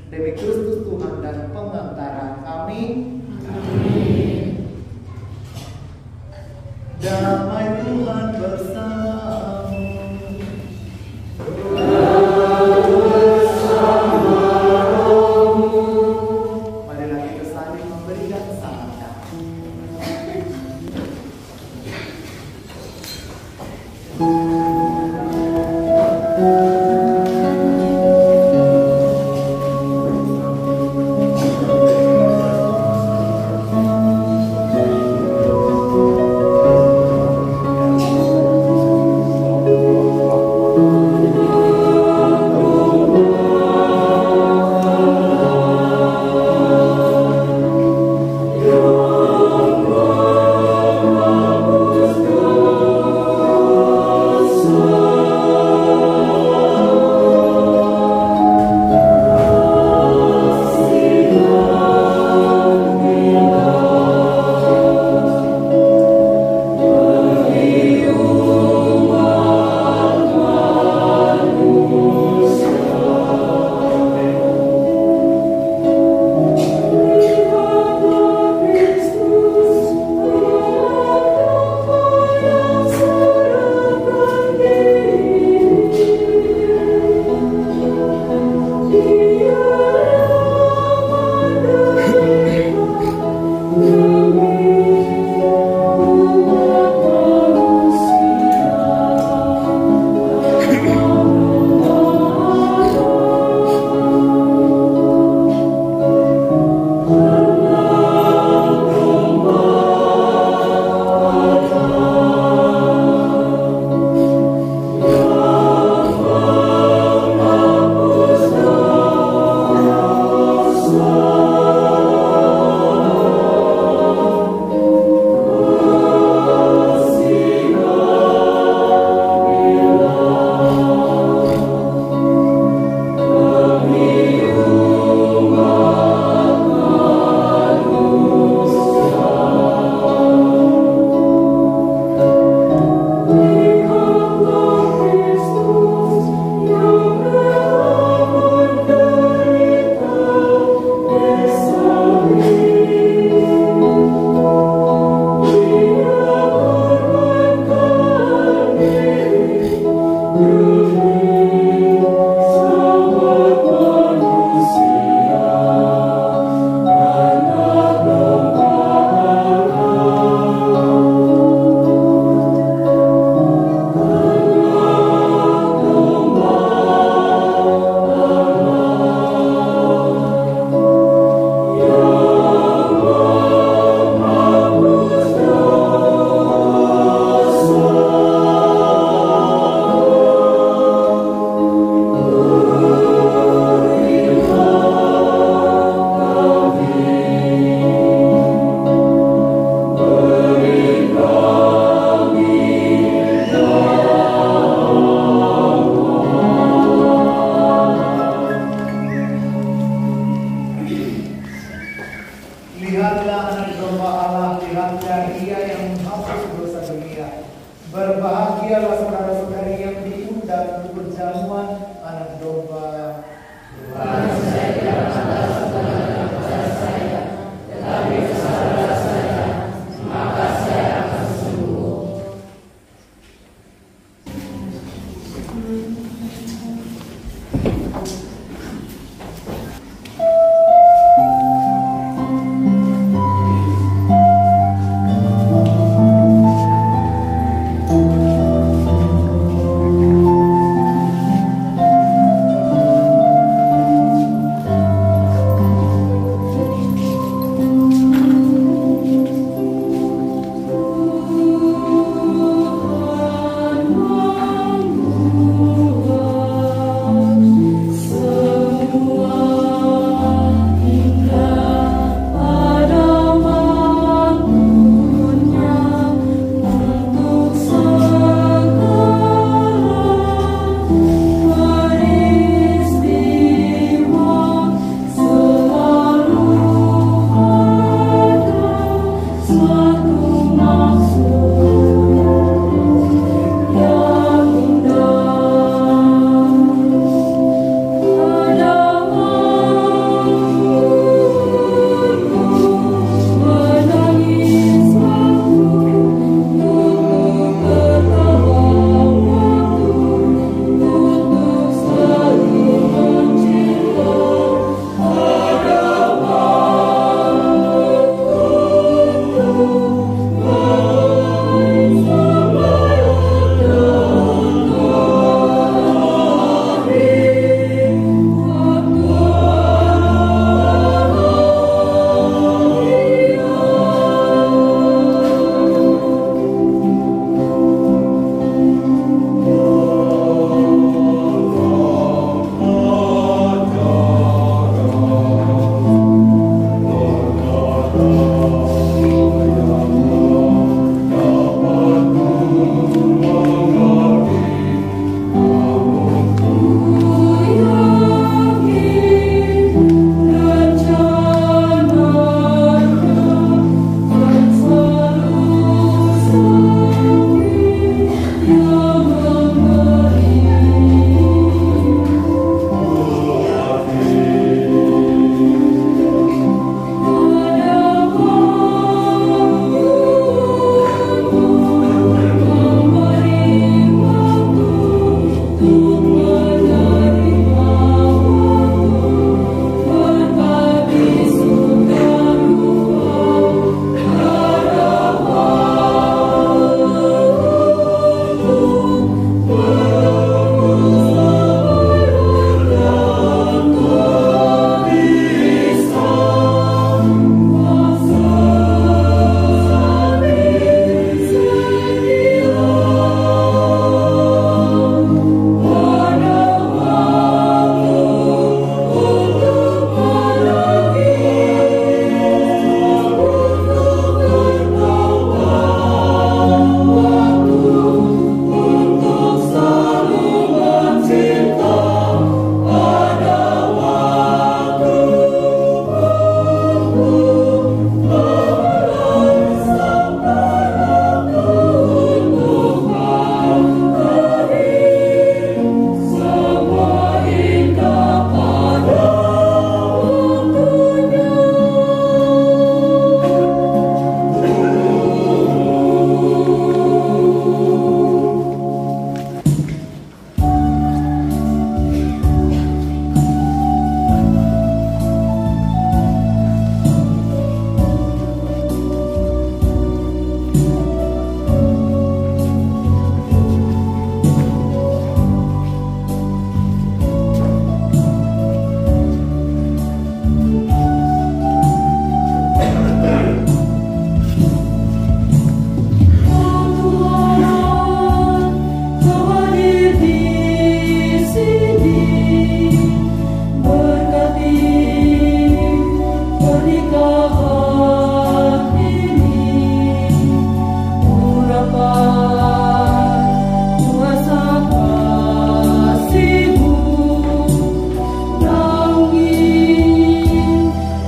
Demi Kristus Tuhan dan pengantara kami. Amin. Damai Tuhan bersamamu. Marilah kita saling memberikan salam damai. Lihatlah anak domba Allah, lihatlah Ia yang menghapus dosa dunia. Berbahagialah saudara-saudari yang diundang untuk perjamuan anak domba. Bukan saja saudara-saudara kepada saya, tetapi kepada saya, maka saya akan sembuh.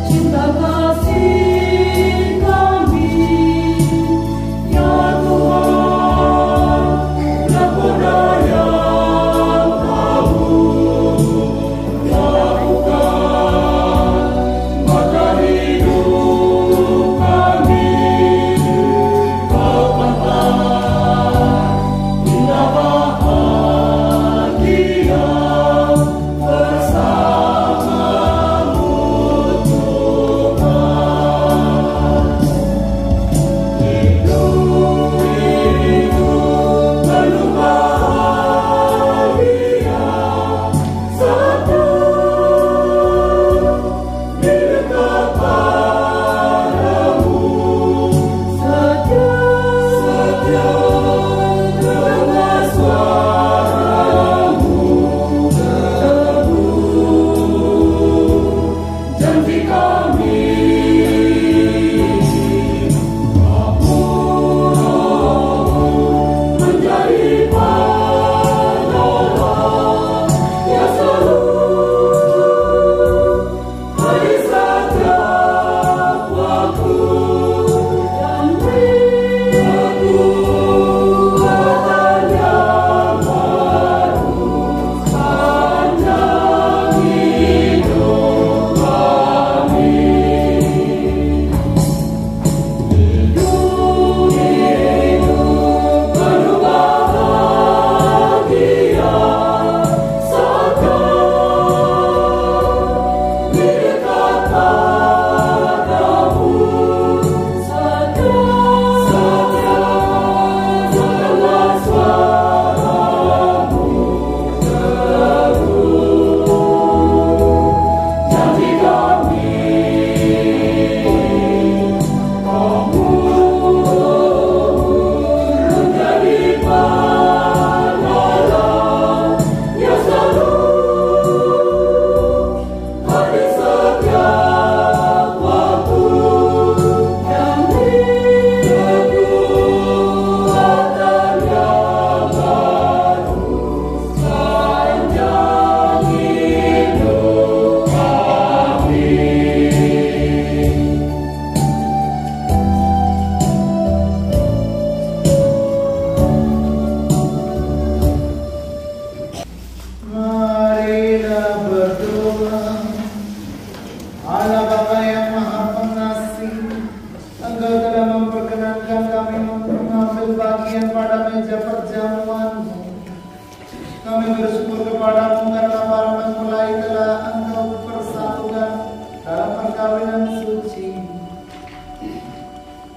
Cinta kasih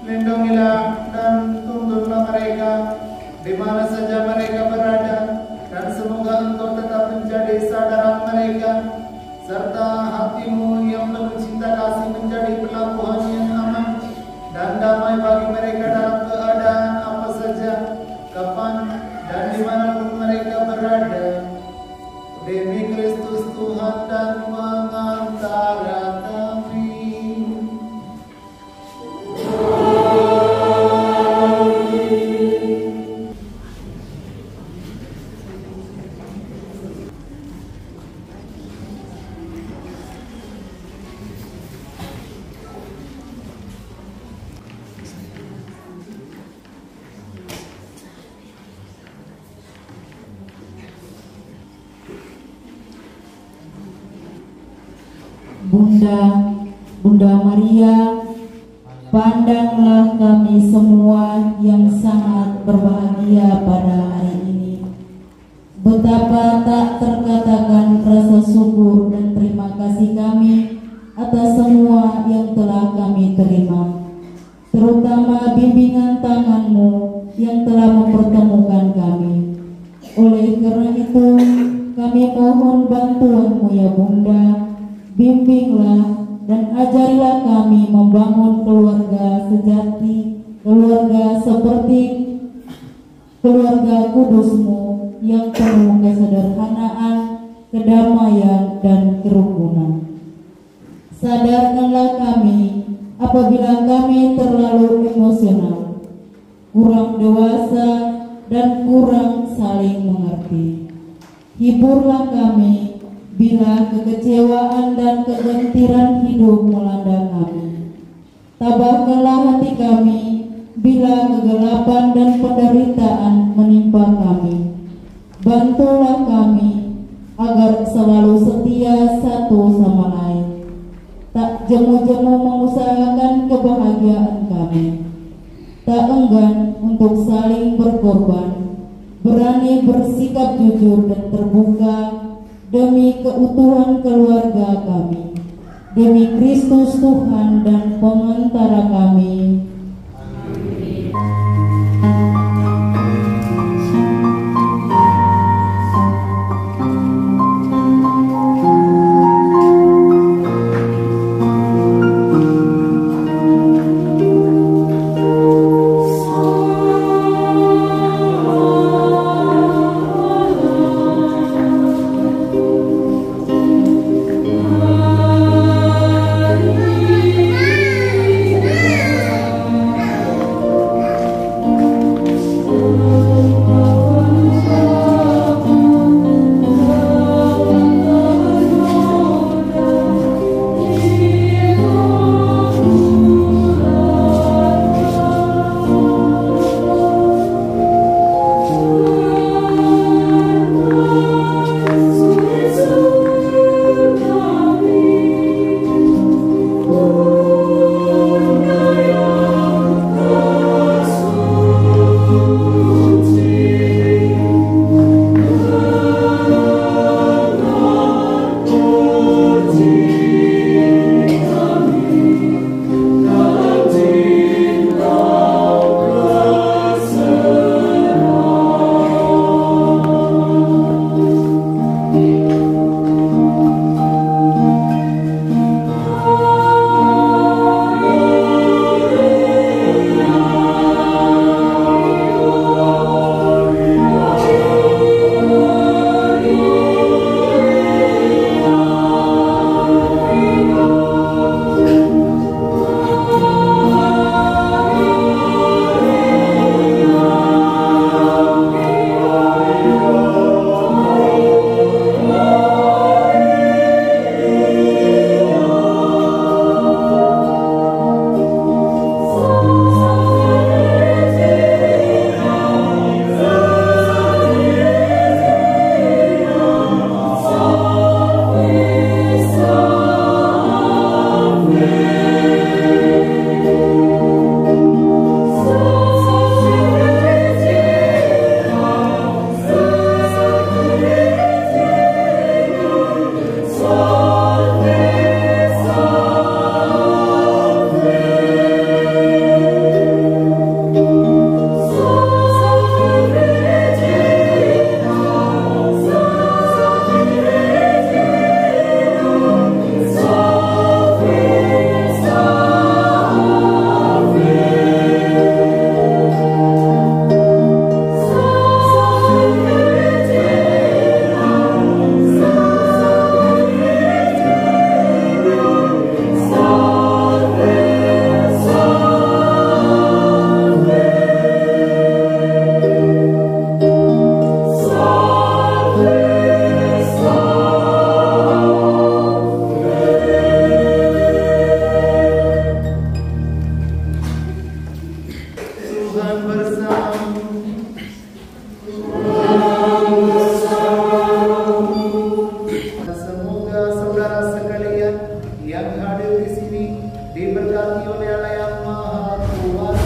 Lindungilah dan tuntunlah mereka di mana saja mereka berada, dan semoga Engkau tetap menjadi saudaraan mereka, serta hatimu yang penuh cinta kasih menjadi pelabuhan yang aman dan damai bagi mereka dalam keadaan apa saja, kapan dan dimanapun mereka berada. Demi Kristus Tuhan dan pengantara kami. Bunda Maria, pandanglah kami semua yang sangat berbahagia pada hari ini. Betapa tak terkatakan rasa syukur dan terima kasih kami atas semua yang telah kami terima, terutama bimbingan tangan-Mu yang telah mempertemukan kami. Oleh karena itu, kami mohon bantuan-Mu ya Bunda. Bimbinglah dan ajarilah kami membangun keluarga sejati, keluarga seperti keluarga kudus-Mu yang penuh kesederhanaan, kedamaian, dan kerukunan. Sadarkanlah kami apabila kami terlalu emosional, kurang dewasa, dan kurang saling mengerti. Hiburlah kami bila kekecewaan dan kegentiran hidup melanda kami. Tabahkanlah hati kami bila kegelapan dan penderitaan menimpa kami. Bantulah kami agar selalu setia satu sama lain, tak jemu-jemu mengusahakan kebahagiaan kami, tak enggan untuk saling berkorban, berani bersikap jujur dan terbuka demi keutuhan keluarga kami, demi Kristus Tuhan dan pengantara kami. Amin. Amin. Bapa yang Maha Kuasa,